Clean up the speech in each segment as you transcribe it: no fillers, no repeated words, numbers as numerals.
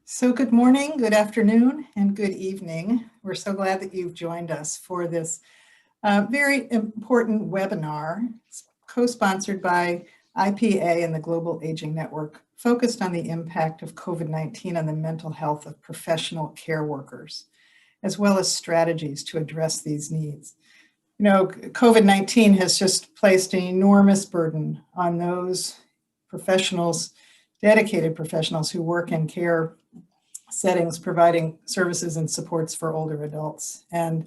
So good morning, good afternoon, and good evening. We're so glad that you've joined us for this very important webinar. It's co-sponsored by IPA and the Global Aging Network, focused on the impact of COVID-19 on the mental health of professional care workers, as well as strategies to address these needs. You know, COVID-19 has just placed an enormous burden on those professionals, dedicated professionals who work in care settings providing services and supports for older adults. And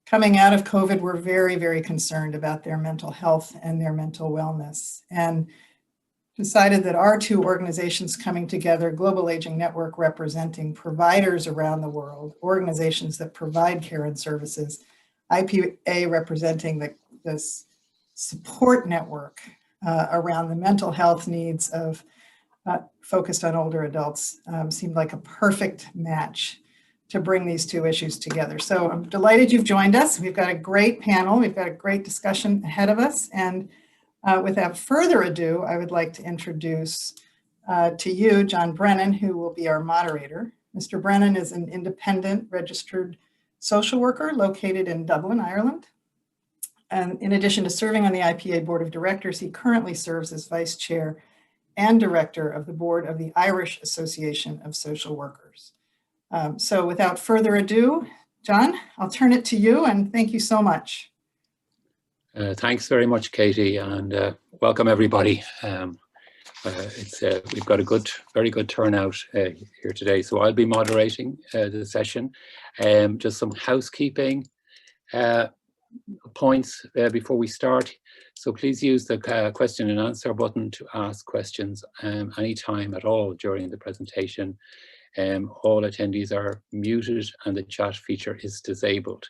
coming out of COVID, we're very, very concerned about their mental health and their mental wellness, and decided that our two organizations coming together, Global Aging Network representing providers around the world, organizations that provide care and services, IPA representing this support network around the mental health needs of focused on older adults, seemed like a perfect match to bring these two issues together. So I'm delighted you've joined us. We've got a great panel. We've got a great discussion ahead of us. And without further ado, I would like to introduce to you John Brennan, who will be our moderator. Mr. Brennan is an independent registered social worker located in Dublin, Ireland. And in addition to serving on the IPA Board of Directors, he currently serves as Vice Chair and Director of the Board of the Irish Association of Social Workers. So without further ado, John, I'll turn it to you, and thank you so much. Thanks very much, Katie, and welcome everybody. We've got a very good turnout here today, so I'll be moderating the session. Just some housekeeping points before we start. So please use the question and answer button to ask questions anytime at all during the presentation. All attendees are muted and the chat feature is disabled.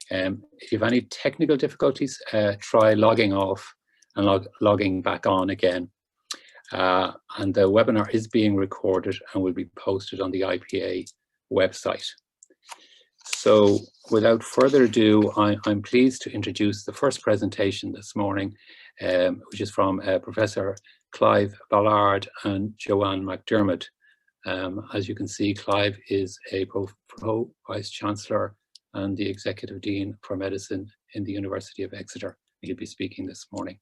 If you have any technical difficulties, try logging off and logging back on again. And the webinar is being recorded and will be posted on the IPA website. So without further ado, I'm pleased to introduce the first presentation this morning, which is from Professor Clive Ballard and Joanne McDermott. As you can see, Clive is a Pro-Vice Chancellor and the Executive Dean for Medicine in the University of Exeter. He'll be speaking this morning.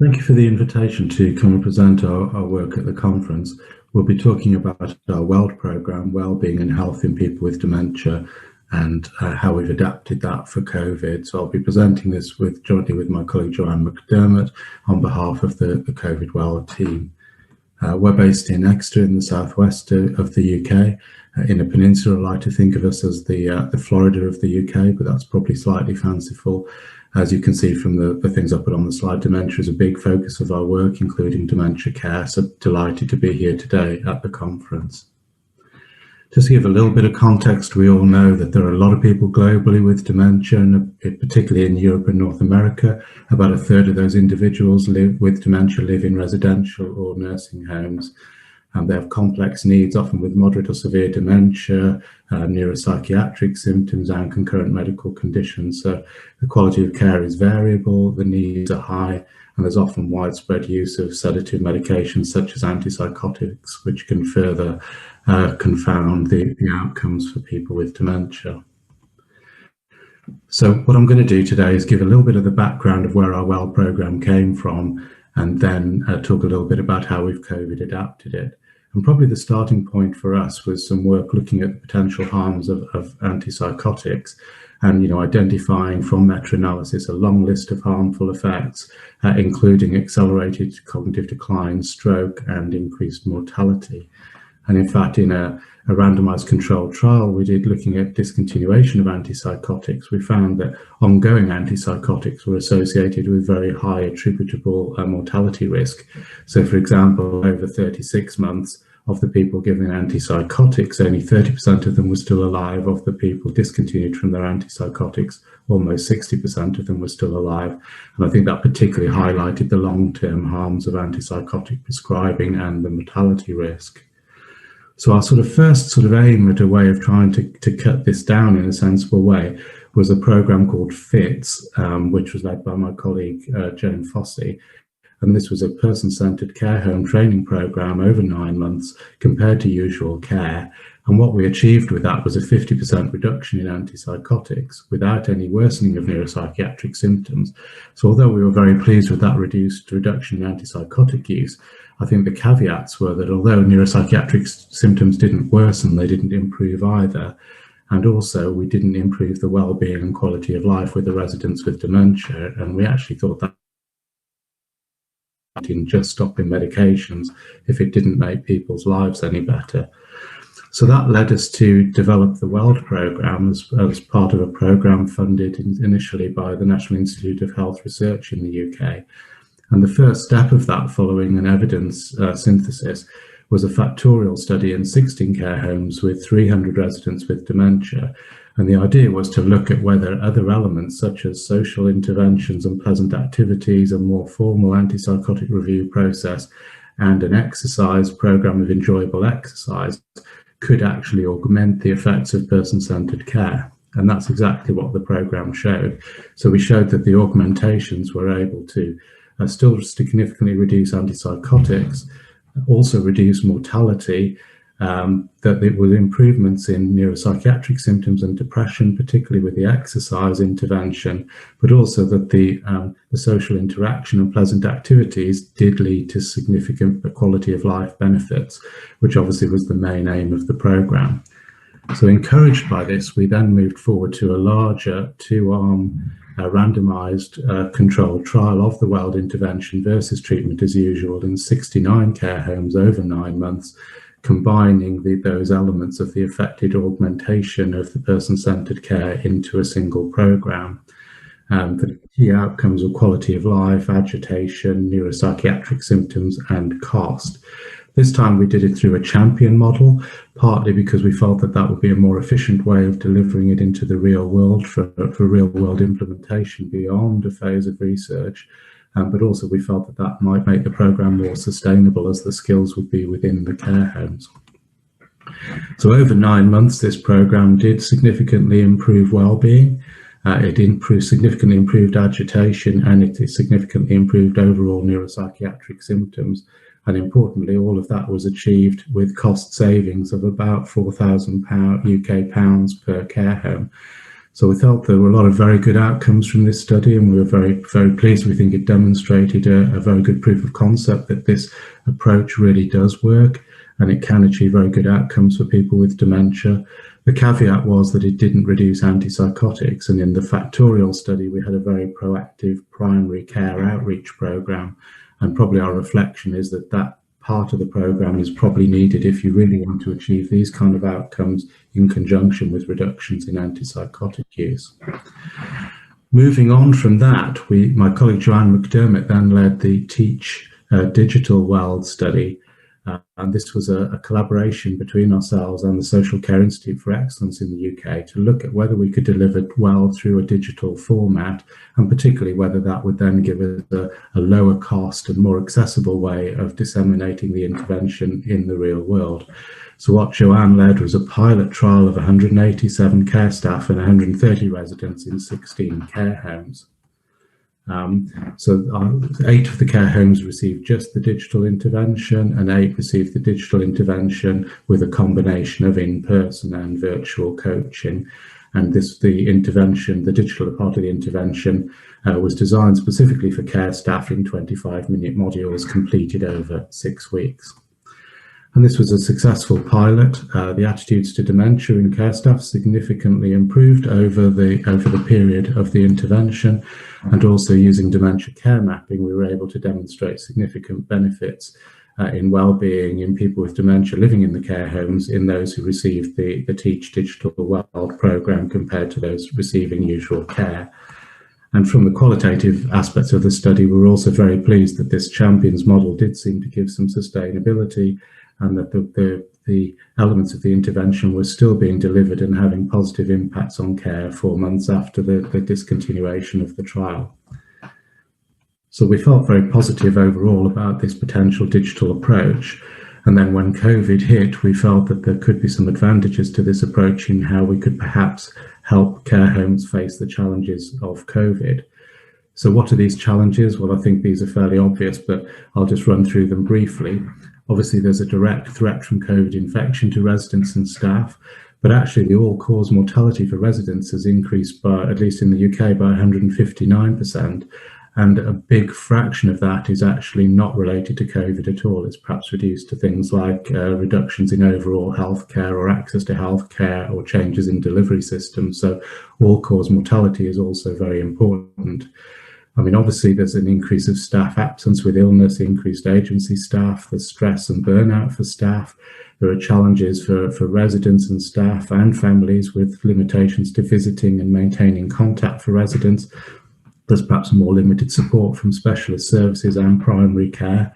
Thank you for the invitation to come and present our work at the conference. We'll be talking about our WELD programme, Wellbeing and Health in People with Dementia, and how we've adapted that for COVID. So I'll be presenting this jointly with my colleague Joanne McDermott on behalf of the COVID WELD team. We're based in Exeter in the southwest of the UK, in a peninsula. I like to think of us as the Florida of the UK, but that's probably slightly fanciful. As you can see from the things I put on the slide, dementia is a big focus of our work, including dementia care. So delighted to be here today at the conference. Just to give a little bit of context, we all know that there are a lot of people globally with dementia, and particularly in Europe and North America. About a third of those individuals with dementia live in residential or nursing homes. They have complex needs, often with moderate or severe dementia, neuropsychiatric symptoms and concurrent medical conditions. So the quality of care is variable, the needs are high, and there's often widespread use of sedative medications such as antipsychotics, which can further confound the outcomes for people with dementia. So what I'm going to do today is give a little bit of the background of where our WELL programme came from, and then talk a little bit about how we've COVID adapted it. And probably the starting point for us was some work looking at the potential harms of antipsychotics, and identifying from meta-analysis a long list of harmful effects, including accelerated cognitive decline, stroke, and increased mortality. And in fact, in a randomized controlled trial we did looking at discontinuation of antipsychotics, we found that ongoing antipsychotics were associated with very high attributable mortality risk. So for example, over 36 months of the people given antipsychotics, only 30% of them were still alive. Of the people discontinued from their antipsychotics, almost 60% of them were still alive. And I think that particularly highlighted the long-term harms of antipsychotic prescribing and the mortality risk. So our first aim at a way of trying to cut this down in a sensible way was a program called FITS, which was led by my colleague Joan Fossey. And this was a person-centred care home training programme over 9 months compared to usual care. And what we achieved with that was a 50% reduction in antipsychotics without any worsening of neuropsychiatric symptoms. So although we were very pleased with that reduction in antipsychotic use, I think the caveats were that although neuropsychiatric symptoms didn't worsen, they didn't improve either. And also we didn't improve the well-being and quality of life with the residents with dementia. And we actually thought that in just stopping medications if it didn't make people's lives any better. So that led us to develop the WELD programme as part of a programme funded initially by the National Institute of Health Research in the UK. And the first step of that, following an evidence synthesis, was a factorial study in 16 care homes with 300 residents with dementia. And the idea was to look at whether other elements such as social interventions and pleasant activities, a more formal antipsychotic review process, and an exercise program of enjoyable exercise could actually augment the effects of person-centred care. And that's exactly what the program showed. So we showed that the augmentations were able to still significantly reduce antipsychotics, also reduce mortality, that there were improvements in neuropsychiatric symptoms and depression, particularly with the exercise intervention, but also that the social interaction and pleasant activities did lead to significant quality of life benefits, which obviously was the main aim of the programme. So encouraged by this, we then moved forward to a larger two-arm randomised controlled trial of the WELD intervention versus treatment as usual in 69 care homes over 9 months, combining those elements of the affected augmentation of the person-centred care into a single programme. The key outcomes were quality of life, agitation, neuropsychiatric symptoms, and cost. This time we did it through a champion model, partly because we felt that that would be a more efficient way of delivering it into the real world for real world implementation beyond a phase of research. But also we felt that that might make the programme more sustainable as the skills would be within the care homes. So over 9 months, this programme did significantly improve well-being. It significantly improved agitation, and it significantly improved overall neuropsychiatric symptoms. And importantly, all of that was achieved with cost savings of about £4,000 UK pounds per care home. So we felt there were a lot of very good outcomes from this study, and we were very, very pleased. We think it demonstrated a very good proof of concept that this approach really does work and it can achieve very good outcomes for people with dementia. The caveat was that it didn't reduce antipsychotics, and in the factorial study we had a very proactive primary care outreach programme, and probably our reflection is that that part of the programme is probably needed if you really want to achieve these kind of outcomes in conjunction with reductions in antipsychotic use. Moving on from that, my colleague Joanne McDermott then led the Teach Digital WELD study, and this was a collaboration between ourselves and the Social Care Institute for Excellence in the UK to look at whether we could deliver WELD through a digital format, and particularly whether that would then give us a lower cost and more accessible way of disseminating the intervention in the real world. So what Joanne led was a pilot trial of 187 care staff and 130 residents in 16 care homes. So 8 of the care homes received just the digital intervention, and 8 received the digital intervention with a combination of in-person and virtual coaching. And the digital part of the intervention was designed specifically for care staff in 25-minute modules completed over 6 weeks. And this was a successful pilot. The attitudes to dementia in care staff significantly improved over the period of the intervention, and also using dementia care mapping, we were able to demonstrate significant benefits in well-being in people with dementia living in the care homes in those who received the Teach Digital WELD programme compared to those receiving usual care. And from the qualitative aspects of the study, we were also very pleased that this champions model did seem to give some sustainability, and that the elements of the intervention were still being delivered and having positive impacts on care 4 months after the discontinuation of the trial. So we felt very positive overall about this potential digital approach. And then when COVID hit, we felt that there could be some advantages to this approach in how we could perhaps help care homes face the challenges of COVID. So what are these challenges? Well, I think these are fairly obvious, but I'll just run through them briefly. Obviously, there's a direct threat from COVID infection to residents and staff, but actually the all-cause mortality for residents has increased by, at least in the UK, by 159%. And a big fraction of that is actually not related to COVID at all. It's perhaps reduced to things like reductions in overall healthcare or access to healthcare or changes in delivery systems. So all-cause mortality is also very important. I mean, obviously, there's an increase of staff absence with illness, increased agency staff, there's stress and burnout for staff. There are challenges for residents and staff and families with limitations to visiting and maintaining contact for residents. There's perhaps more limited support from specialist services and primary care.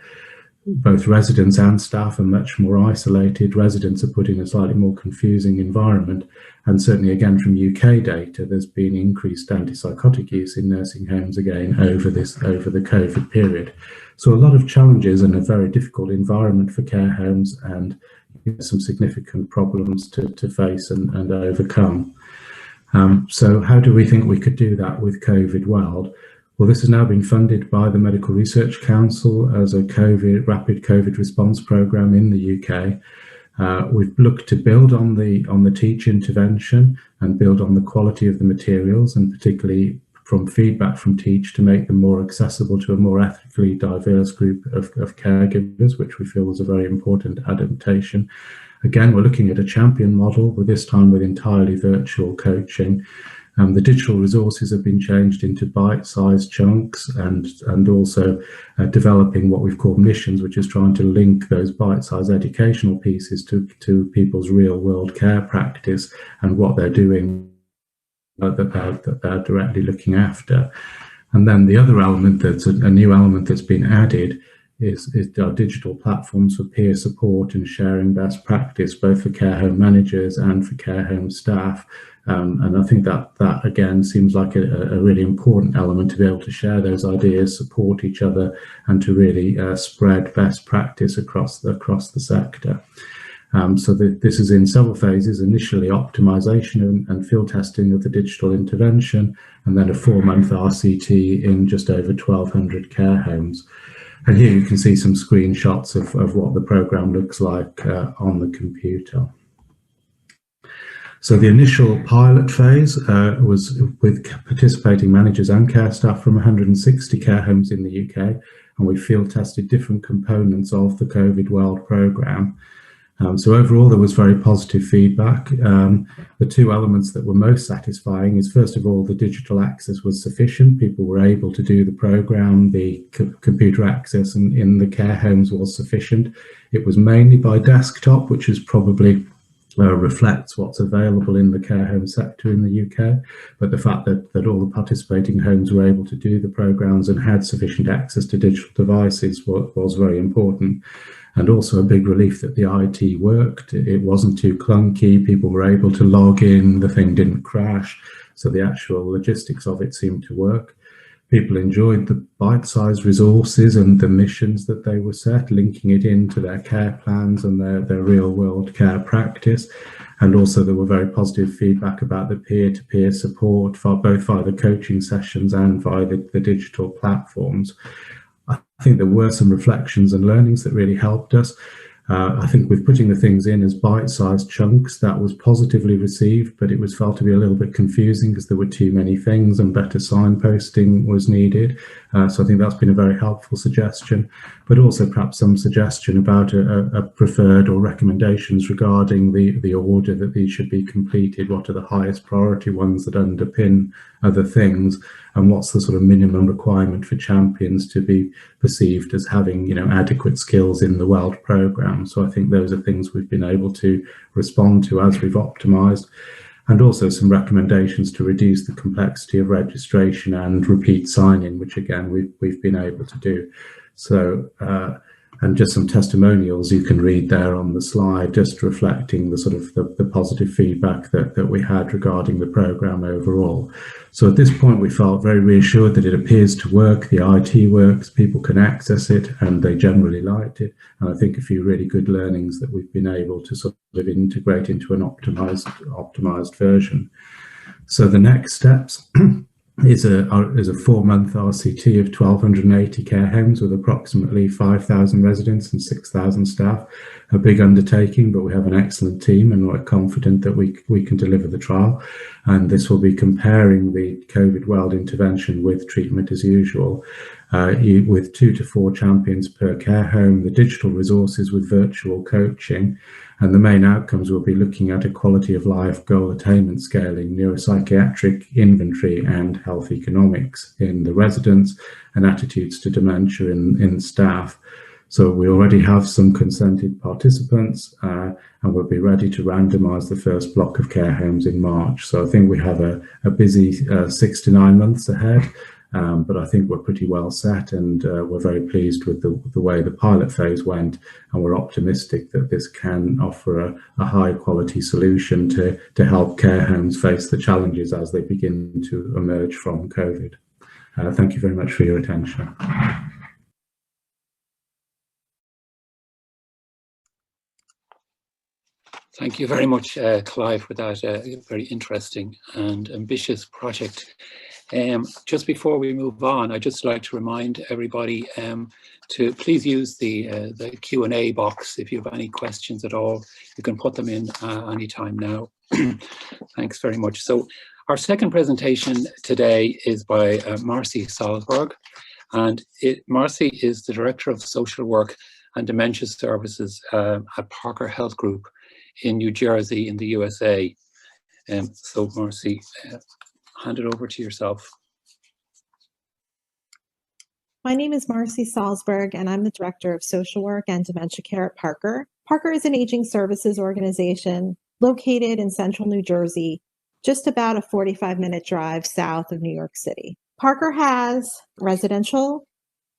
Both residents and staff are much more isolated. Residents are put in a slightly more confusing environment. And certainly, again, from UK data, there's been increased antipsychotic use in nursing homes again over the COVID period. So a lot of challenges and a very difficult environment for care homes, and some significant problems to face and overcome. So how do we think we could do that with COVID World? Well, this has now been funded by the Medical Research Council as a rapid COVID response programme in the UK. We've looked to build on the teach intervention and build on the quality of the materials, and particularly from feedback from teach to make them more accessible to a more ethically diverse group of caregivers, which we feel was a very important adaptation. Again, we're looking at a champion model, but this time with entirely virtual coaching. The digital resources have been changed into bite-sized chunks, and also developing what we've called missions, which is trying to link those bite-sized educational pieces to people's real-world care practice and what they're doing that they're directly looking after. And then the other element, that's a new element that's been added, is our digital platforms for peer support and sharing best practice, both for care home managers and for care home staff. And I think that again seems like a really important element, to be able to share those ideas, support each other, and to really spread best practice across the sector. So this is in several phases: initially optimization and field testing of the digital intervention, and then a 4-month RCT in just over 1,200 care homes. And here you can see some screenshots of what the program looks like on the computer. So the initial pilot phase was with participating managers and care staff from 160 care homes in the UK, and we field tested different components of the COVID World programme. So overall, there was very positive feedback. The two elements that were most satisfying is, first of all, the digital access was sufficient. People were able to do the programme. The computer access in the care homes was sufficient. It was mainly by desktop, which is probably reflects what's available in the care home sector in the UK, but the fact that all the participating homes were able to do the programmes and had sufficient access to digital devices was very important. And also a big relief that the IT worked. It wasn't too clunky. People were able to log in. The thing didn't crash. So the actual logistics of it seemed to work. People enjoyed the bite-sized resources and the missions that they were set, linking it into their care plans and their real-world care practice. And also there were very positive feedback about the peer-to-peer support, both via the coaching sessions and via the digital platforms. I think there were some reflections and learnings that really helped us. I think with putting the things in as bite-sized chunks, that was positively received, but it was felt to be a little bit confusing because there were too many things and better signposting was needed. So I think that's been a very helpful suggestion, but also perhaps some suggestion about a preferred or recommendations regarding the order that these should be completed. What are the highest priority ones that underpin other things, and what's the sort of minimum requirement for champions to be perceived as having, adequate skills in the World programme. So I think those are things we've been able to respond to as we've optimised, and also some recommendations to reduce the complexity of registration and repeat sign-in, which again we've been able to do. So and just some testimonials you can read there on the slide, just reflecting the sort of the positive feedback that we had regarding the programme overall. So at this point we felt very reassured that it appears to work, the IT works, people can access it, and they generally liked it. And I think a few really good learnings that we've been able to sort of integrate into an optimised version. So the next steps is a 4-month RCT of 1,280 care homes with approximately 5,000 residents and 6,000 staff. A big undertaking, but we have an excellent team and we're confident that we can deliver the trial. And this will be comparing the COVID World intervention with treatment as usual, with 2 to 4 champions per care home, the digital resources with virtual coaching, and the main outcomes will be looking at a quality of life goal attainment scaling, neuropsychiatric inventory, and health economics in the residents, and attitudes to dementia in staff. So we already have some consented participants, and we'll be ready to randomise the first block of care homes in March. So I think we have a busy 6 to 9 months ahead. But I think we're pretty well set, and we're very pleased with the way the pilot phase went, and we're optimistic that this can offer a high quality solution to help care homes face the challenges as they begin to emerge from COVID. Thank you very much for your attention. Thank you very much, Clive, for that very interesting and ambitious project. Just before we move on, I'd just like to remind everybody to please use the Q&A box. If you have any questions at all, you can put them in anytime now. Thanks very much. So our second presentation today is by Marcy Salzberg, and Marcy is the Director of Social Work and Dementia Services at Parker Health Group in New Jersey in the USA. So Marcy, hand it over to yourself. My name is Marcy Salzberg, and I'm the Director of Social Work and Dementia Care at Parker. Parker is an aging services organization located in central New Jersey, just about a 45-minute drive south of New York City. Parker has residential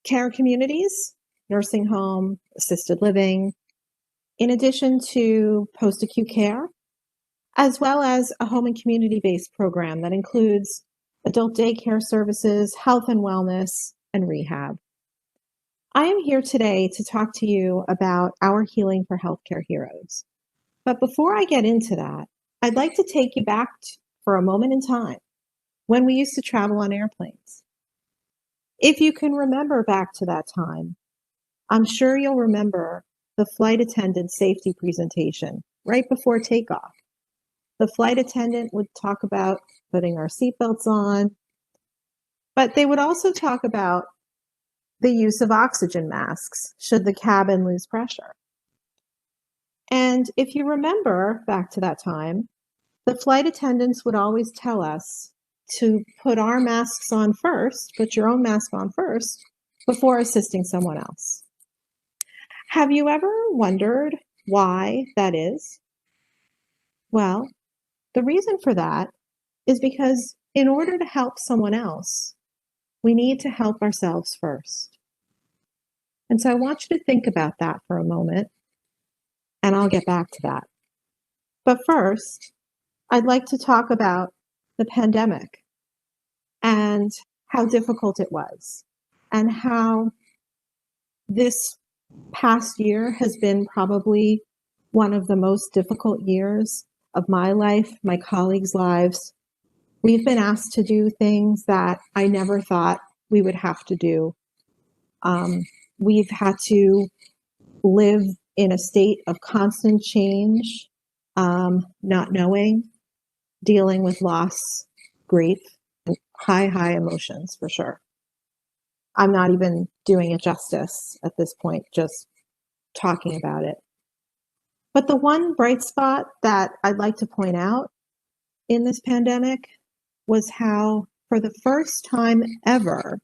care communities, nursing home, assisted living, in addition to post-acute care, as well as a home and community-based program that includes adult daycare services, health and wellness, and rehab. I am here today to talk to you about our Healing for Healthcare Heroes. But before I get into that, I'd like to take you back for a moment in time when we used to travel on airplanes. If you can remember back to that time, I'm sure you'll remember the flight attendant safety presentation right before takeoff. The flight attendant would talk about putting our seatbelts on, but they would also talk about the use of oxygen masks should the cabin lose pressure. And if you remember back to that time, the flight attendants would always tell us to put our masks on first, put your own mask on first, before assisting someone else. Have you ever wondered why that is? Well, the reason for that is because in order to help someone else, we need to help ourselves first. And so I want you to think about that for a moment, and I'll get back to that. But first, I'd like to talk about the pandemic and how difficult it was, and how this past year has been probably one of the most difficult years of my life, my colleagues' lives. We've been asked to do things that I never thought we would have to do. We've had to live in a state of constant change, not knowing, dealing with loss, grief, and high emotions for sure. I'm not even doing it justice at this point, just talking about it. But the one bright spot that I'd like to point out in this pandemic was how, for the first time ever,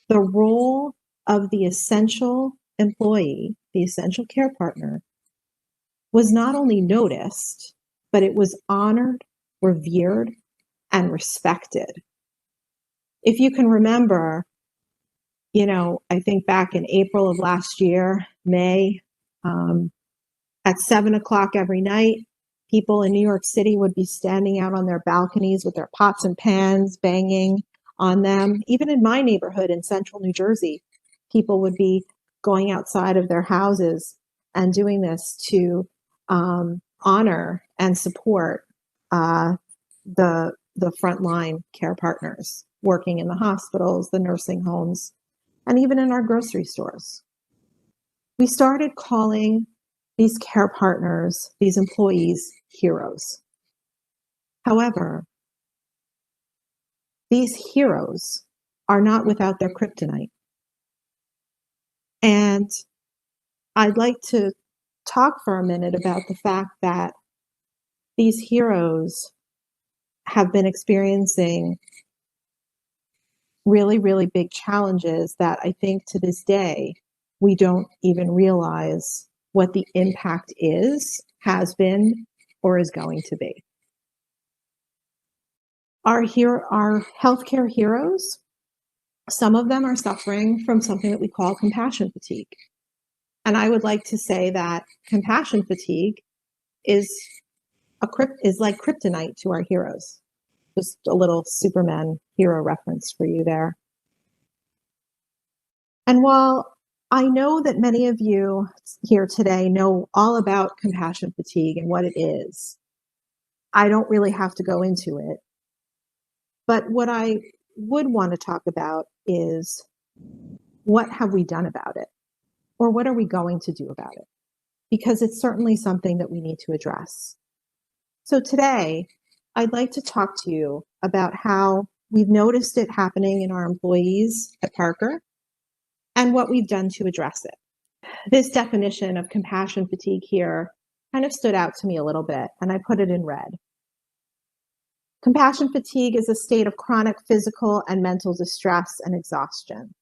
the role of the essential employee, the essential care partner, was not only noticed, but it was honored, revered, and respected. If you can remember, I think back in April of last year, May, at 7 o'clock every night, people in New York City would be standing out on their balconies with their pots and pans banging on them. Even in my neighborhood in central New Jersey, people would be going outside of their houses and doing this to honor and support the frontline care partners. working in the hospitals, the nursing homes, and even in our grocery stores. We started calling these care partners, these employees, heroes. However, these heroes are not without their kryptonite. And I'd like to talk for a minute about the fact that these heroes have been experiencing really, really big challenges that I think to this day, we don't even realize what the impact is, has been, or is going to be. Our healthcare heroes, some of them are suffering from something that we call compassion fatigue. And I would like to say that compassion fatigue is like kryptonite to our heroes. Just a little Superman hero reference for you there. And while I know that many of you here today know all about compassion fatigue and what it is, I don't really have to go into it. But what I would want to talk about is, what have we done about it? Or what are we going to do about it? Because it's certainly something that we need to address. So today, I'd like to talk to you about how we've noticed it happening in our employees at Parker and what we've done to address it. This definition of compassion fatigue here kind of stood out to me a little bit, and I put it in red. Compassion fatigue is a state of chronic physical and mental distress and exhaustion.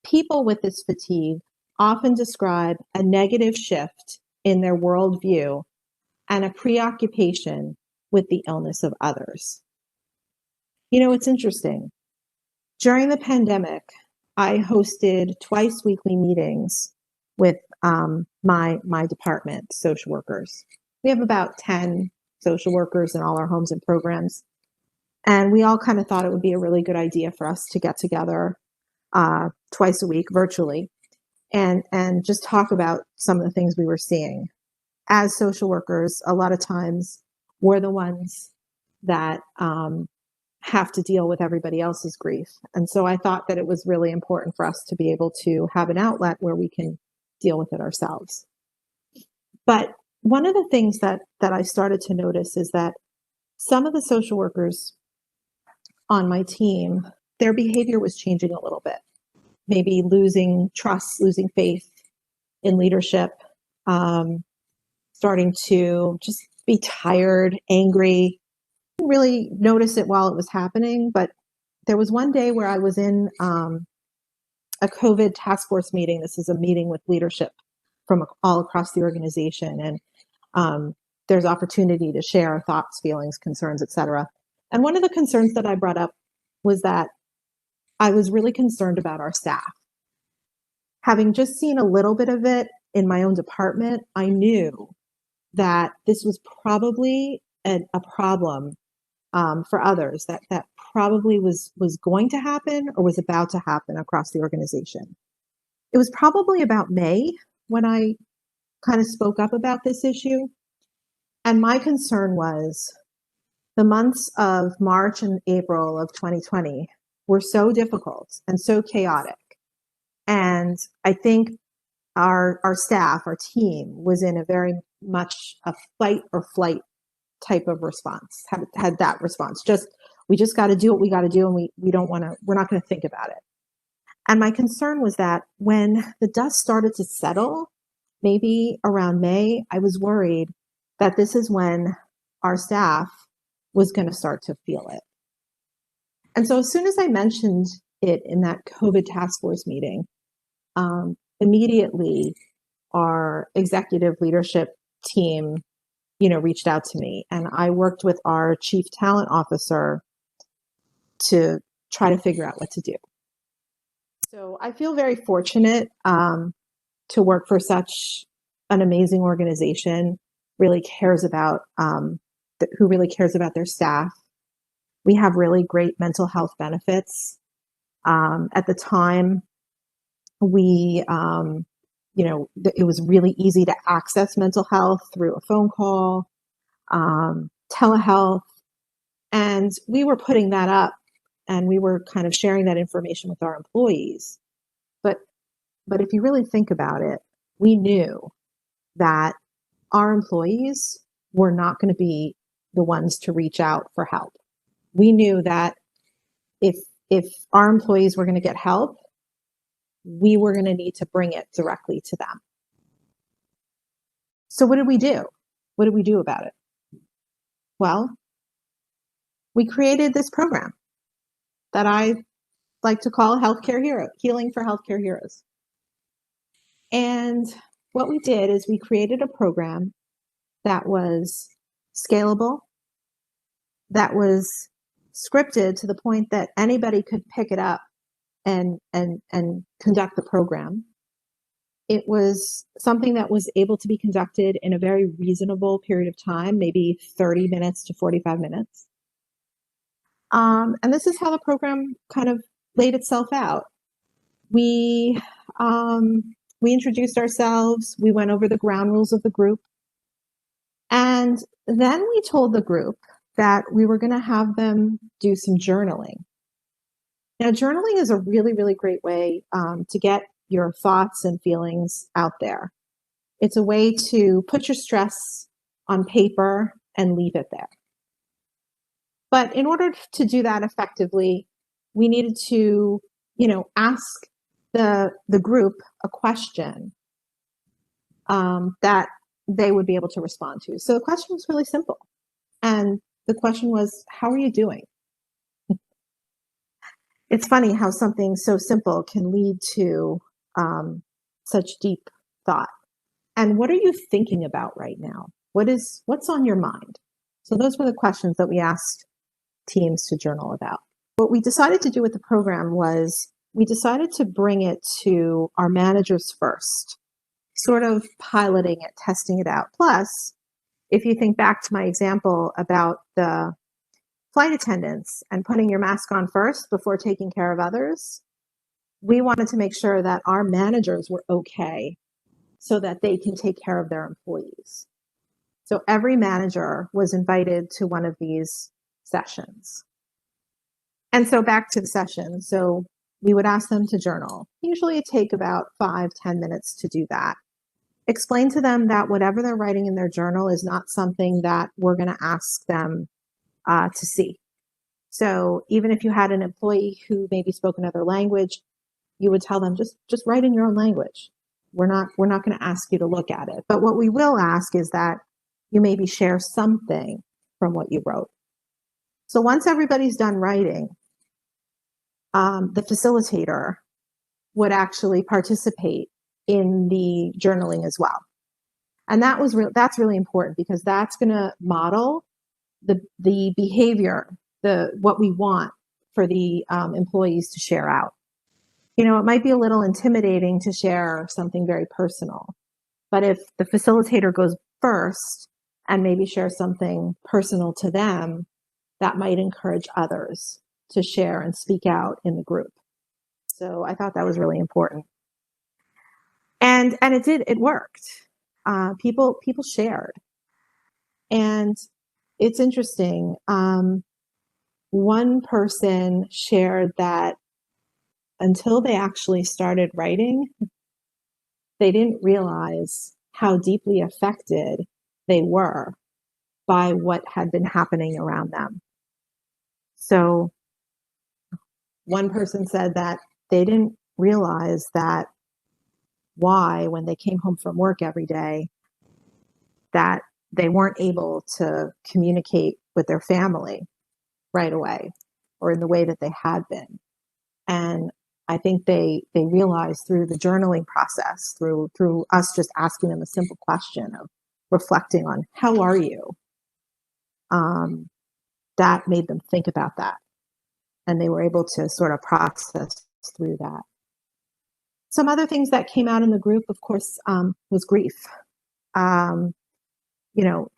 People with this fatigue often describe a negative shift in their worldview and a preoccupation with the illness of others. You know, it's interesting. During the pandemic, I hosted twice weekly meetings with my department, social workers. We have about 10 social workers in all our homes and programs. And we all kind of thought it would be a really good idea for us to get together twice a week virtually and just talk about some of the things we were seeing. As social workers, a lot of times we're the ones that have to deal with everybody else's grief. And so I thought that it was really important for us to be able to have an outlet where we can deal with it ourselves. But one of the things that I started to notice is that some of the social workers on my team, their behavior was changing a little bit, maybe losing trust, losing faith in leadership, starting to just be tired, angry. I didn't really notice it while it was happening, but there was one day where I was in a COVID task force meeting. This is a meeting with leadership from all across the organization. And there's opportunity to share thoughts, feelings, concerns, etc. And one of the concerns that I brought up was that I was really concerned about our staff. Having just seen a little bit of it in my own department, I knew that this was probably a problem for others, that probably was going to happen or was about to happen across the organization. It was probably about May when I kind of spoke up about this issue. And my concern was the months of March and April of 2020 were so difficult and so chaotic. And I think our staff, our team, was in a very much a fight or flight type of response, had that response. We just got to do what we got to do, and we're not going to think about it. And my concern was that when the dust started to settle, maybe around May, I was worried that this is when our staff was going to start to feel it. And so as soon as I mentioned it in that COVID task force meeting, immediately our executive leadership team, reached out to me, and I worked with our chief talent officer to try to figure out what to do. So I feel very fortunate to work for such an amazing organization, who really cares about their staff. We have really great mental health benefits. At the time, it was really easy to access mental health through a phone call, telehealth, and we were putting that up and we were kind of sharing that information with our employees. But if you really think about it, we knew that our employees were not going to be the ones to reach out for help. We knew that if our employees were going to get help, we were going to need to bring it directly to them. So what did we do? What did we do about it? Well, we created this program that I like to call Healthcare Hero, Healing for Healthcare Heroes. And what we did is we created a program that was scalable, that was scripted to the point that anybody could pick it up and conduct the program. It was something that was able to be conducted in a very reasonable period of time, maybe 30 minutes to 45 minutes. And this is how the program kind of laid itself out. We introduced ourselves. We went over the ground rules of the group. And then we told the group that we were going to have them do some journaling. Now, journaling is a really, really great way to get your thoughts and feelings out there. It's a way to put your stress on paper and leave it there. But in order to do that effectively, we needed to, ask the group a question that they would be able to respond to. So the question was really simple. And the question was, how are you doing? It's funny how something so simple can lead to such deep thought. And what are you thinking about right now? What's on your mind? So those were the questions that we asked teams to journal about. What we decided to do with the program was we decided to bring it to our managers first, sort of piloting it, testing it out. Plus, if you think back to my example about the flight attendants and putting your mask on first before taking care of others, we wanted to make sure that our managers were okay so that they can take care of their employees. So every manager was invited to one of these sessions. And so back to the session. So we would ask them to journal. Usually it take about 5-10 minutes to do that. Explain to them that whatever they're writing in their journal is not something that we're going to ask them to see. So even if you had an employee who maybe spoke another language, you would tell them just write in your own language. We're not going to ask you to look at it. But what we will ask is that you maybe share something from what you wrote. So once everybody's done writing, the facilitator would actually participate in the journaling as well. And that's really important because that's going to model the behavior, what we want for the employees to share out. It might be a little intimidating to share something very personal, but if the facilitator goes first and maybe shares something personal to them, that might encourage others to share and speak out in the group. So I thought that was really important. And it worked. People shared. And it's interesting. One person shared that until they actually started writing, they didn't realize how deeply affected they were by what had been happening around them. So one person said that they didn't realize that why, when they came home from work every day, that they weren't able to communicate with their family right away or in the way that they had been. And I think they realized through the journaling process, through us just asking them a simple question of reflecting on how are you, that made them think about that. And they were able to sort of process through that. Some other things that came out in the group, of course, was grief.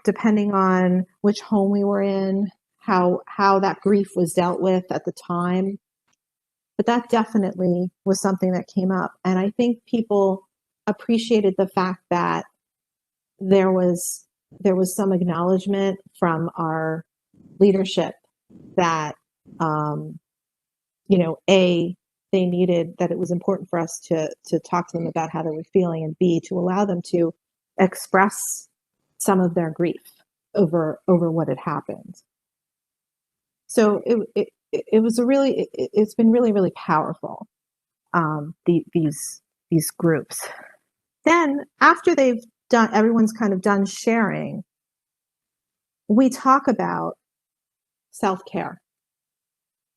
Depending on which home we were in, how that grief was dealt with at the time. But that definitely was something that came up. And I think people appreciated the fact that there was some acknowledgement from our leadership that they needed, that it was important for us to talk to them about how they were feeling, and B, to allow them to express some of their grief over what had happened. So it was it's been really, really powerful, these groups. Then after everyone's kind of done sharing, we talk about self-care.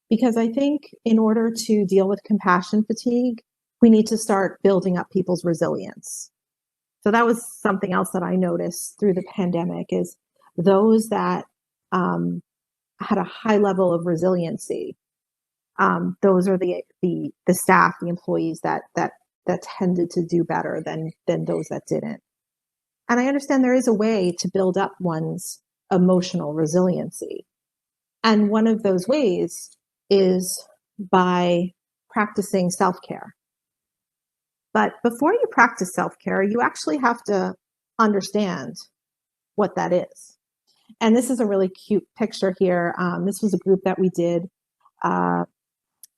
Because I think in order to deal with compassion fatigue, we need to start building up people's resilience. So that was something else that I noticed through the pandemic, is those that had a high level of resiliency. Those are the staff, the employees that tended to do better than those that didn't. And I understand there is a way to build up one's emotional resiliency. And one of those ways is by practicing self-care. But before you practice self-care, you actually have to understand what that is. And this is a really cute picture here. This was a group that we did on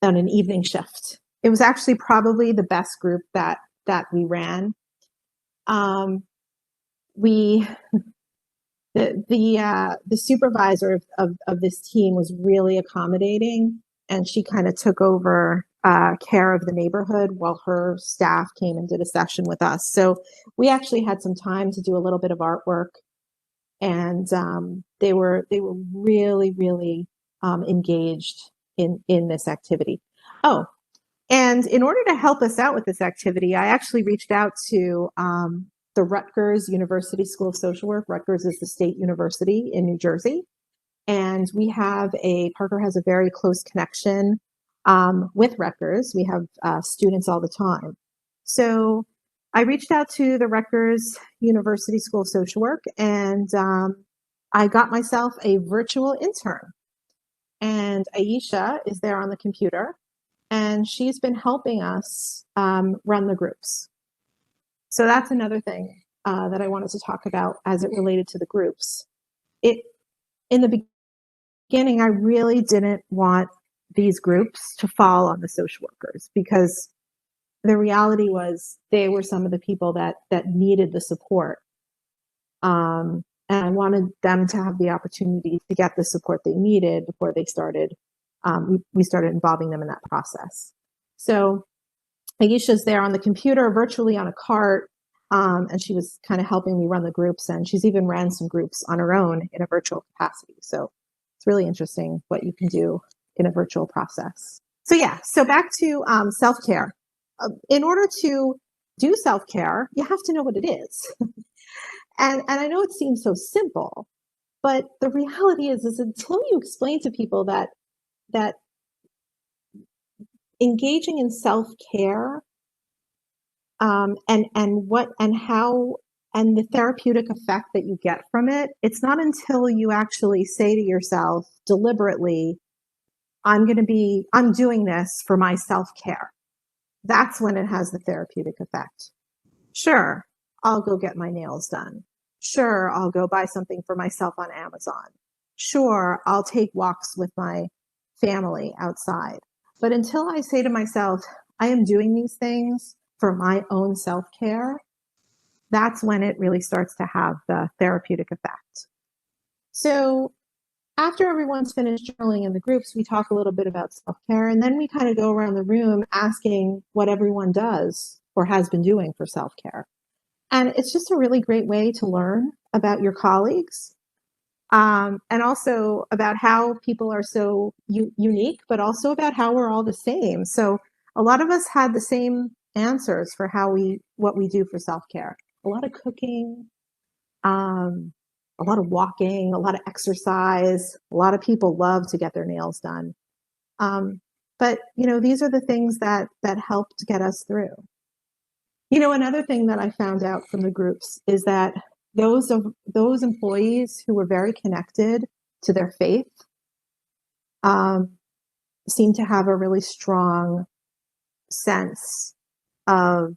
an evening shift. It was actually probably the best group that we ran. The supervisor of this team was really accommodating, and she kind of took over care of the neighborhood while her staff came and did a session with us. So we actually had some time to do a little bit of artwork, and they were really, really engaged in this activity. Oh, and in order to help us out with this activity, I actually reached out to the Rutgers University School of Social Work. Rutgers is the state university in New Jersey. And Parker has a very close connection with Rutgers. We have students all the time. So I reached out to the Rutgers University School of Social Work, and I got myself a virtual intern. And Aisha is there on the computer, and she's been helping us run the groups. So that's another thing that I wanted to talk about as it related to the groups. In the beginning, I really didn't want these groups to fall on the social workers, because the reality was they were some of the people that needed the support. And I wanted them to have the opportunity to get the support they needed before they started. We started involving them in that process. So Aisha's there on the computer, virtually on a cart, and she was kind of helping me run the groups, and she's even ran some groups on her own in a virtual capacity. So it's really interesting what you can do in a virtual process. So back to self-care. In order to do self-care, you have to know what it is. and I know it seems so simple, but the reality is until you explain to people that engaging in self-care and the therapeutic effect that you get from it, it's not until you actually say to yourself deliberately, I'm doing this for my self-care. That's when it has the therapeutic effect. Sure, I'll go get my nails done. Sure, I'll go buy something for myself on Amazon. Sure, I'll take walks with my family outside. But until I say to myself, I am doing these things for my own self-care, that's when it really starts to have the therapeutic effect. So after everyone's finished journaling in the groups, we talk a little bit about self-care, and then we kind of go around the room asking what everyone does or has been doing for self-care. And it's just a really great way to learn about your colleagues, and also about how people are so unique, but also about how we're all the same. So a lot of us had the same answers for what we do for self-care. A lot of cooking, a lot of walking, a lot of exercise. A lot of people love to get their nails done. But these are the things that help to get us through. Another thing that I found out from the groups is that those employees who were very connected to their faith seem to have a really strong sense of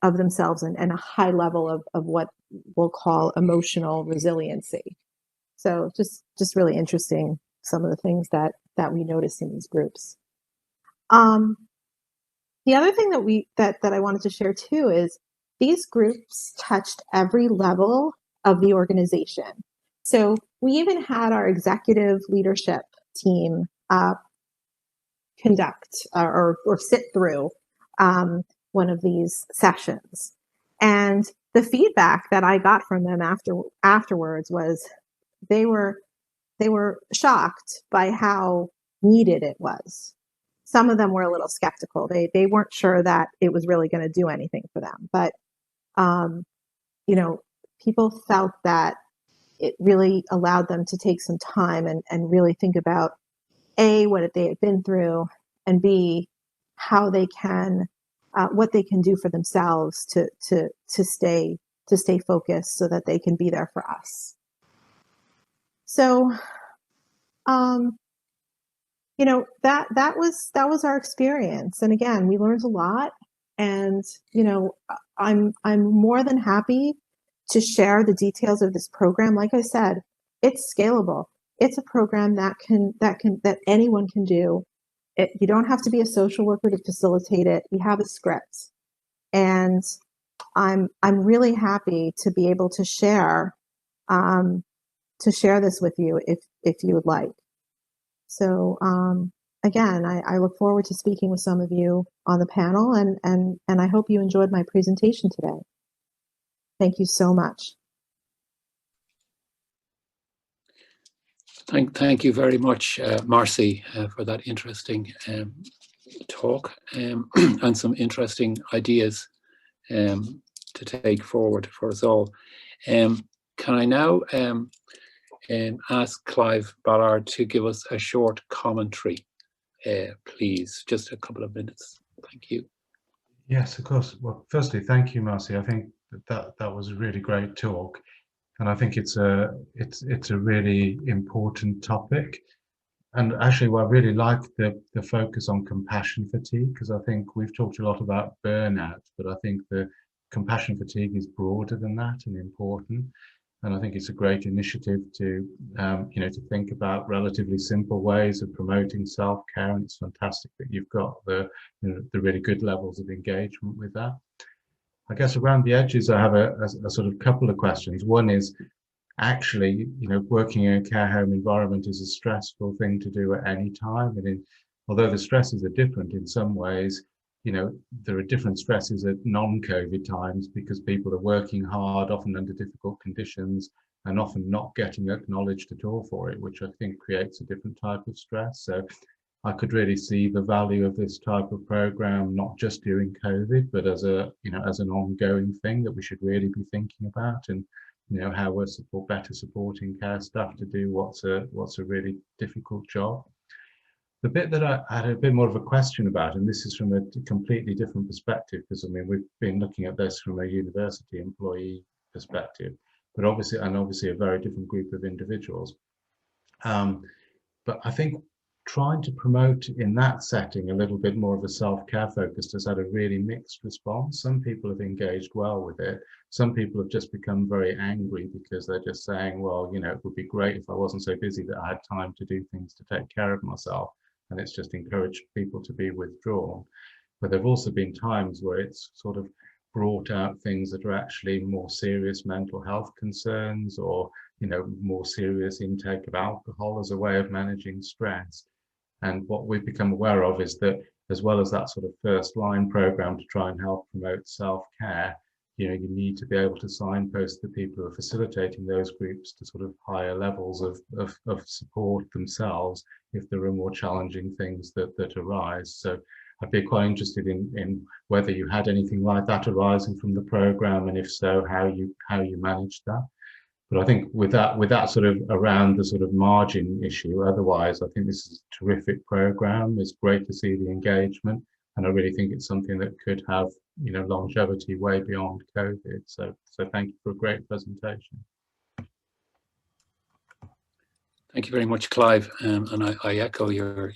themselves and a high level of what we'll call emotional resiliency. So just really interesting, some of the things that we noticed in these groups. The other thing that I wanted to share too is these groups touched every level of the organization. So we even had our executive leadership team conduct or sit through one of these sessions. And the feedback that I got from them afterwards was they were shocked by how needed it was. Some of them were a little skeptical. They weren't sure that it was really going to do anything for them. But, people felt that it really allowed them to take some time and really think about A, what they had been through, and B, how they can, what they can do for themselves to stay focused so that they can be there for us. So, that was our experience. And again, we learned a lot, and, I'm more than happy to share the details of this program. Like I said, it's scalable. It's a program that anyone can do. You don't have to be a social worker to facilitate it. We have a script, and I'm really happy to be able to share this with you if you would like. So again, I look forward to speaking with some of you on the panel, and I hope you enjoyed my presentation today. Thank you so much. Thank you very much, Marcy, for that interesting talk and some interesting ideas to take forward for us all. Can I now ask Clive Ballard to give us a short commentary, please? Just a couple of minutes. Thank you. Yes, of course. Well, firstly, thank you, Marcy. I think that was a really great talk, and I think it's a really important topic. And actually, I really like the focus on compassion fatigue, because I think we've talked a lot about burnout, but I think the compassion fatigue is broader than that and important. And I think it's a great initiative to, to think about relatively simple ways of promoting self-care. And it's fantastic that you've got the really good levels of engagement with that. I guess around the edges, I have a sort of couple of questions. One is, actually, working in a care home environment is a stressful thing to do at any time. And although the stresses are different in some ways, there are different stresses at non-COVID times, because people are working hard, often under difficult conditions, and often not getting acknowledged at all for it, which I think creates a different type of stress. So I could really see the value of this type of program, not just during COVID, but as an ongoing thing that we should really be thinking about, and how we're better supporting care staff to do what's a really difficult job. The bit that I had a bit more of a question about, and this is from a completely different perspective, because we've been looking at this from a university employee perspective, but obviously a very different group of individuals. But I think trying to promote in that setting a little bit more of a self-care focus has had a really mixed response. Some people have engaged well with it. Some people have just become very angry because they're just saying, well, it would be great if I wasn't so busy that I had time to do things to take care of myself. And it's just encouraged people to be withdrawn. But there have also been times where it's sort of brought out things that are actually more serious mental health concerns, or more serious intake of alcohol as a way of managing stress. And what we've become aware of is that, as well as that sort of first line program to try and help promote self-care, you need to be able to signpost the people who are facilitating those groups to sort of higher levels of support themselves if there are more challenging things that arise. So I'd be quite interested in whether you had anything like that arising from the program, and if so, how you managed that. But I think with that sort of around the sort of margin issue, otherwise, I think this is a terrific program. It's great to see the engagement, and I really think it's something that could have longevity way beyond COVID. So thank you for a great presentation. Thank you very much, Clive, and I echo your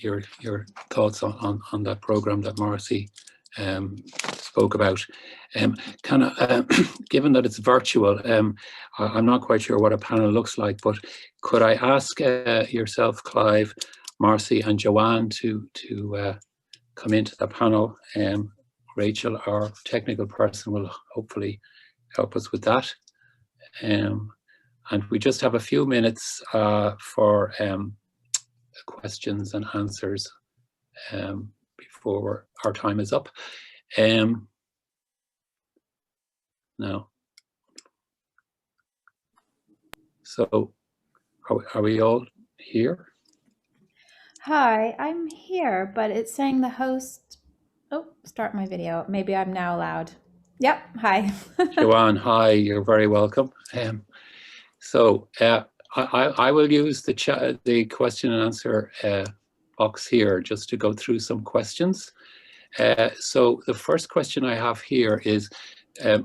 thoughts on that program that Marcy spoke about. Given that it's virtual, I'm not quite sure what a panel looks like, but could I ask yourself, Clive, Marcy, and Joanne to come into the panel. Rachel, our technical person, will hopefully help us with that. And we just have a few minutes for questions and answers before our time is up. Now, so are we all here? Hi, I'm here, but it's saying the host. Oh, start my video. Maybe I'm now allowed. Yep. Hi. Joanne, hi. You're very welcome. So I will use the question and answer box here just to go through some questions. So the first question I have here is,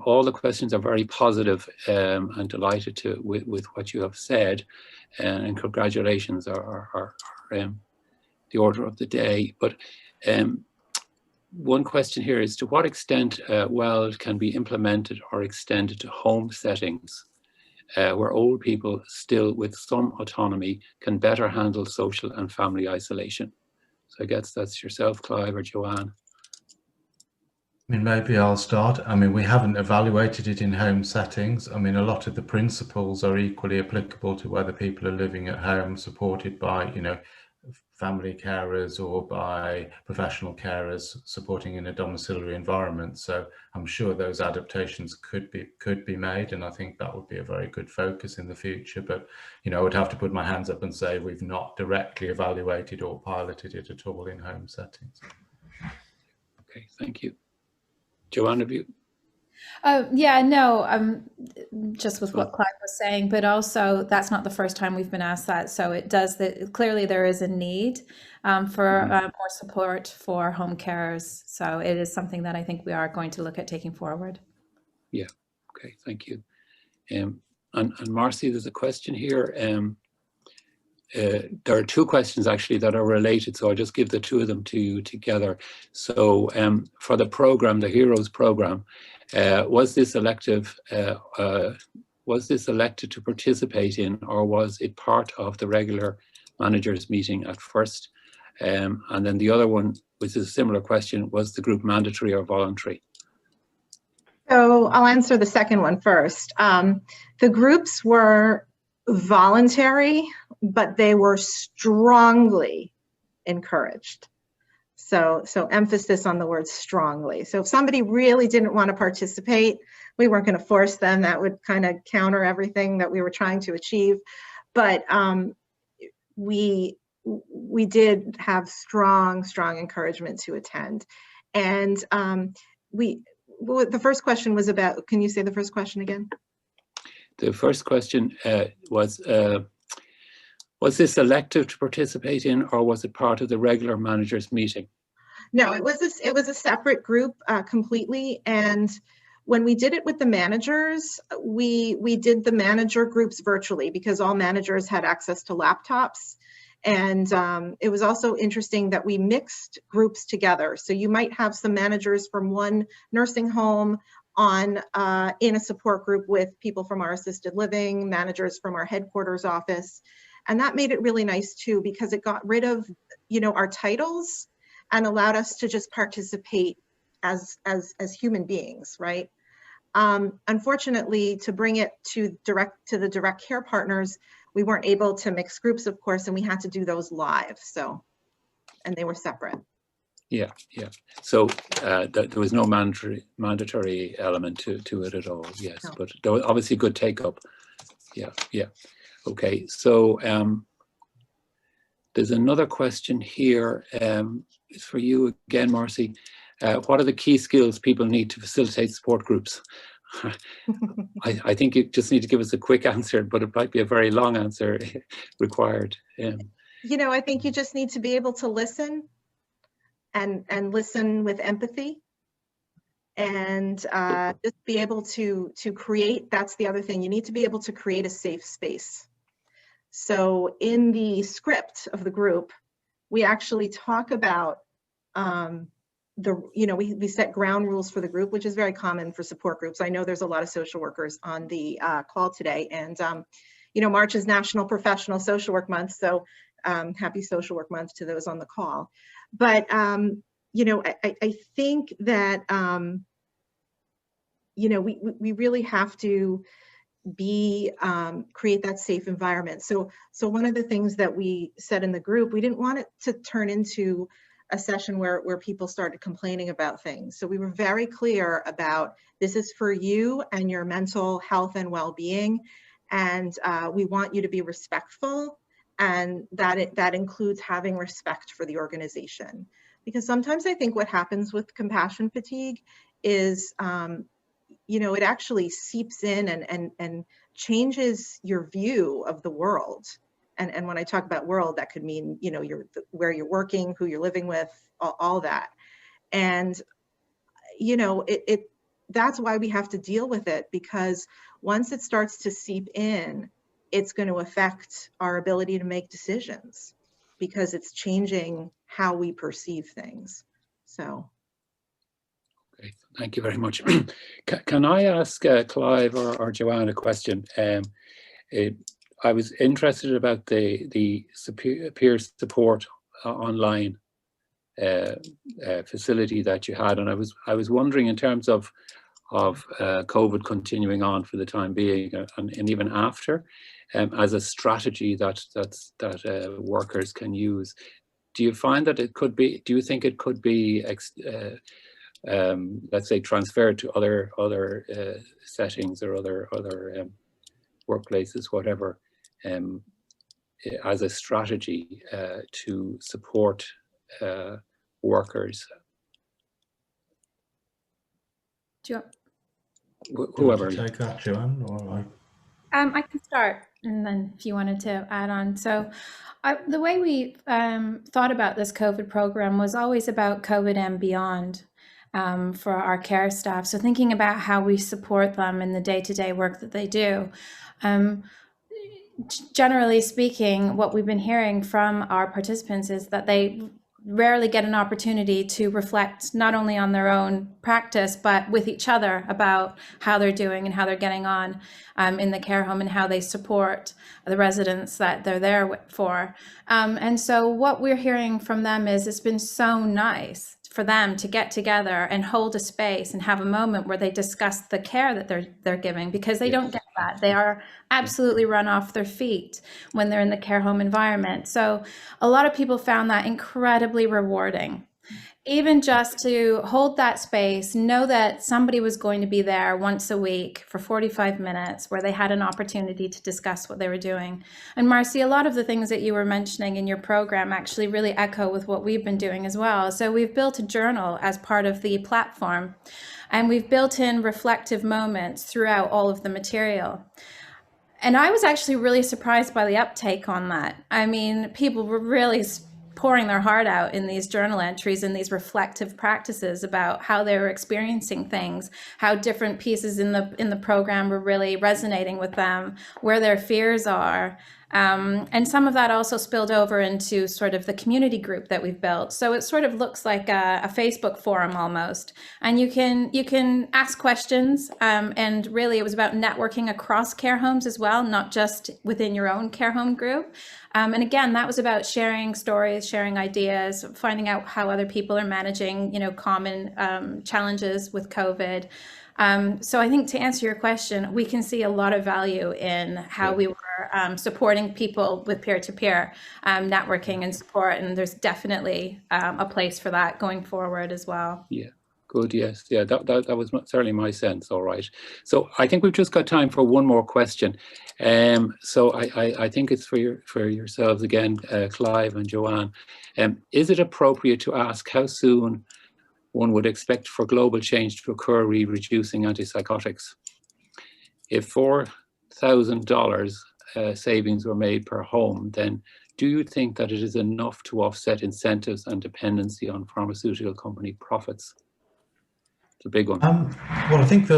all the questions are very positive, and delighted with what you have said, and congratulations are the order of the day. But one question here is, to what extent WELD can be implemented or extended to home settings where old people still with some autonomy can better handle social and family isolation? So I guess that's yourself, Clive, or Joanne. I mean, maybe I'll start. I mean, we haven't evaluated it in home settings. I mean, a lot of the principles are equally applicable to whether people are living at home supported by, you know, family carers or by professional carers supporting in a domiciliary environment. So I'm sure those adaptations could be made, and I think that would be a very good focus in the future. But, you know, I would have to put my hands up and say we've not directly evaluated or piloted it at all in home settings. Okay, thank you. Joanne, have you? Yeah, no, just with what Clive was saying, but also that's not the first time we've been asked that. So it does that. Clearly there is a need for more support for home carers. So it is something that I think we are going to look at taking forward. Yeah, okay, thank you. And Marcy, there's a question here. There are two questions actually that are related, so I'll just give the two of them to you together. So for the program, the Heroes program, was this elected to participate in, or was it part of the regular managers meeting at first? And then the other one, which is a similar question, was the group mandatory or voluntary? So I'll answer the second one first. The groups were voluntary, but they were strongly encouraged. So emphasis on the word strongly. So if somebody really didn't want to participate, we weren't going to force them. That would kind of counter everything that we were trying to achieve. But we did have strong encouragement to attend. And the first question was about, can you say the first question again? The first question was this elective to participate in, or was it part of the regular managers meeting? No, it was a separate group completely. And when we did it with the managers, we did the manager groups virtually because all managers had access to laptops. And it was also interesting that we mixed groups together. So you might have some managers from one nursing home in a support group with people from our assisted living, managers from our headquarters office. And that made it really nice too, because it got rid of, you know, our titles and allowed us to just participate as human beings, right? Unfortunately, to bring it to the direct care partners, we weren't able to mix groups, of course, and we had to do those live. So, and they were separate. Yeah. So there was no mandatory element to it at all. Yes, no. But there was obviously good take up. Yeah. Okay, so there's another question here. It's for you again, Marcy. What are the key skills people need to facilitate support groups? I think you just need to give us a quick answer, but it might be a very long answer required. You know, I think you just need to be able to listen. And listen with empathy, and just be able to create. That's the other thing. You need to be able to create a safe space. So in the script of the group, we actually talk about we set ground rules for the group, which is very common for support groups. I know there's a lot of social workers on the call today, and you know, March is National Professional Social Work Month, so happy Social Work Month to those on the call. But you know, I think that, you know, we really have to create that safe environment. So one of the things that we said in the group, we didn't want it to turn into a session where people started complaining about things. So we were very clear about, this is for you and your mental health and well-being, and we want you to be respectful, and that includes having respect for the organization. Because sometimes I think what happens with compassion fatigue is, you know, it actually seeps in and changes your view of the world. And when I talk about world, that could mean, you know, where you're working, who you're living with, all that. And, you know, that's why we have to deal with it, because once it starts to seep in, it's going to affect our ability to make decisions, because it's changing how we perceive things. So. Okay, thank you very much. Can I ask Clive or Joanne a question? I was interested about the peer support online facility that you had, and I was wondering, in terms of COVID continuing on for the time being, and even after, as a strategy that workers can use. Do you find that it could be? Do you think it could be let's say transferred to other settings or other workplaces, whatever, as a strategy to support workers? Whoever. Take that, Joanne, or I can start, and then if you wanted to add on. So the way we thought about this COVID program was always about COVID and beyond. For our care staff. So thinking about how we support them in the day-to-day work that they do. Generally speaking, what we've been hearing from our participants is that they rarely get an opportunity to reflect not only on their own practice, but with each other about how they're doing and how they're getting on in the care home, and how they support the residents that they're there for. And so what we're hearing from them is, it's been so nice for them to get together and hold a space and have a moment where they discuss the care that they're giving, because they don't get that. They are absolutely run off their feet when they're in the care home environment. So a lot of people found that incredibly rewarding. Even just to hold that space, know that somebody was going to be there once a week for 45 minutes where they had an opportunity to discuss what they were doing. And Marcy, a lot of the things that you were mentioning in your program actually really echo with what we've been doing as well. So we've built a journal as part of the platform, and we've built in reflective moments throughout all of the material. And I was actually really surprised by the uptake on that. I mean, people were really pouring their heart out in these journal entries and these reflective practices about how they were experiencing things, how different pieces in the program were really resonating with them, where their fears are. And some of that also spilled over into sort of the community group that we've built. So it sort of looks like a Facebook forum almost. And you can ask questions, and really it was about networking across care homes as well, not just within your own care home group. And again, that was about sharing stories, sharing ideas, finding out how other people are managing, common challenges with COVID. So I think, to answer your question, we can see a lot of value in how we were supporting people with peer-to-peer networking and support, and there's definitely a place for that going forward as well. Yeah. Good, yes. Yeah, that was certainly my sense, all right. So I think we've just got time for one more question. So I think it's for yourselves again, Clive and Joanne. Is it appropriate to ask how soon one would expect for global change to occur reducing antipsychotics? If $4,000 savings were made per home, then do you think that it is enough to offset incentives and dependency on pharmaceutical company profits? It's a big one. Well, I think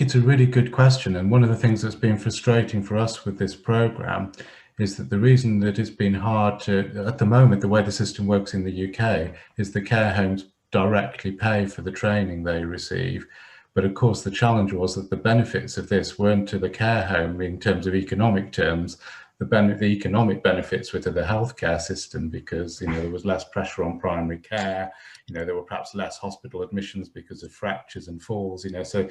it's a really good question, and one of the things that's been frustrating for us with this program is that the reason that it's been hard to, at the moment, the way the system works in the UK is the care homes directly pay for the training they receive. But of course, the challenge was that the benefits of this weren't to the care home in terms of economic terms. the economic benefits were to the healthcare system, because there was less pressure on primary care. There were perhaps less hospital admissions because of fractures and falls. So,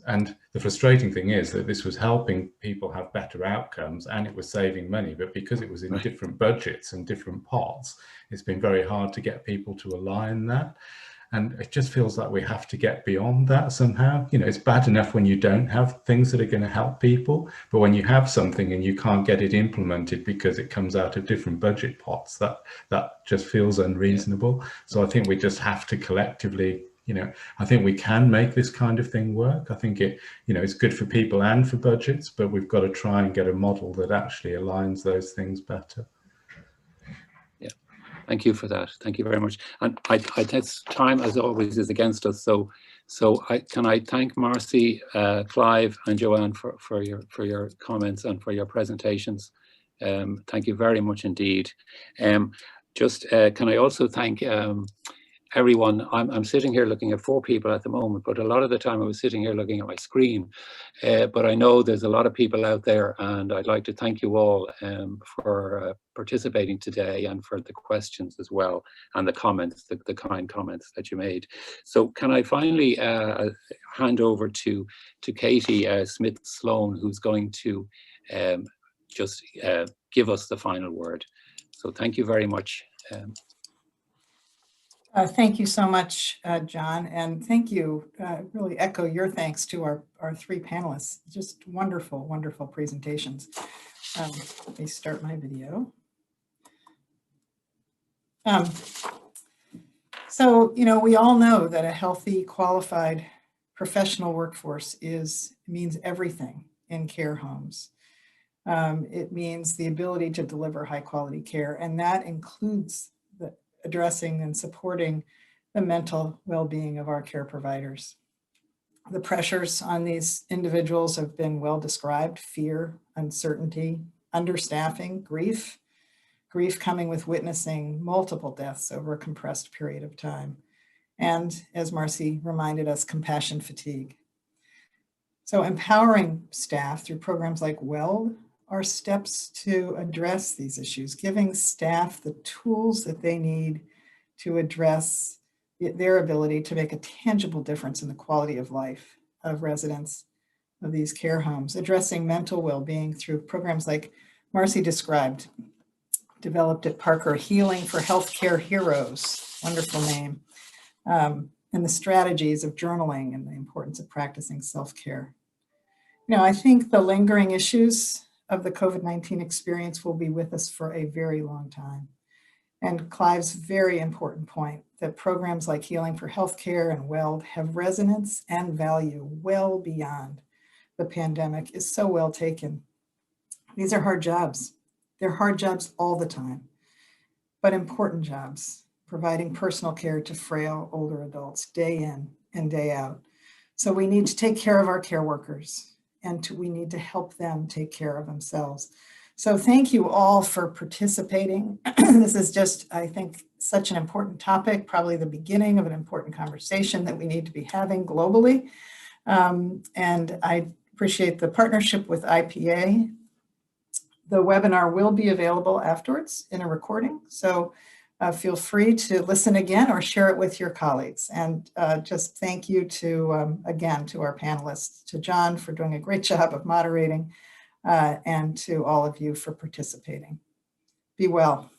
and the frustrating thing is that this was helping people have better outcomes and it was saving money, but because it was in different budgets and different pots, it's been very hard to get people to align that. And it just feels like we have to get beyond that somehow. It's bad enough when you don't have things that are going to help people, but when you have something and you can't get it implemented because it comes out of different budget pots, that just feels unreasonable. So I think we just have to collectively, I think we can make this kind of thing work. I think it's good for people and for budgets, but we've got to try and get a model that actually aligns those things better. Thank you for that. Thank you very much. And time, as always, is against us. So can I thank Marcy, Clive, and Joanne for your comments and for your presentations. Thank you very much indeed. Can I also thank everyone. I'm sitting here looking at 4 people at the moment, but a lot of the time I was sitting here looking at my screen. But I know there's a lot of people out there, and I'd like to thank you all for participating today and for the questions as well, and the comments, the kind comments that you made. So can I finally hand over to Katie Smith-Sloan, who's going to just give us the final word. So thank you very much. Thank you so much, John, and thank you. Really echo your thanks to our 3 panelists. Just wonderful, wonderful presentations. Let me start my video. So, we all know that a healthy, qualified professional workforce means everything in care homes. It means the ability to deliver high quality care, and that includes addressing and supporting the mental well-being of our care providers. The pressures on these individuals have been well described: fear, uncertainty, understaffing, grief coming with witnessing multiple deaths over a compressed period of time. And as Marcy reminded us, compassion fatigue. So empowering staff through programs like WELD are steps to address these issues, giving staff the tools that they need to address their ability to make a tangible difference in the quality of life of residents of these care homes, addressing mental well-being through programs like Marcy described, developed at Parker, Healing for Healthcare Heroes, wonderful name, and the strategies of journaling and the importance of practicing self-care. I think the lingering issues of the COVID-19 experience will be with us for a very long time. And Clive's very important point that programs like Healing for Healthcare and WELD have resonance and value well beyond the pandemic is so well taken. These are hard jobs. They're hard jobs all the time, but important jobs, providing personal care to frail older adults day in and day out. So we need to take care of our care workers, and we need to help them take care of themselves. So thank you all for participating. This is just, I think, such an important topic, probably the beginning of an important conversation that we need to be having globally. And I appreciate the partnership with IPA. The webinar will be available afterwards in a recording. So feel free to listen again or share it with your colleagues. And just thank you to, again, to our panelists, to John for doing a great job of moderating, and to all of you for participating. Be well.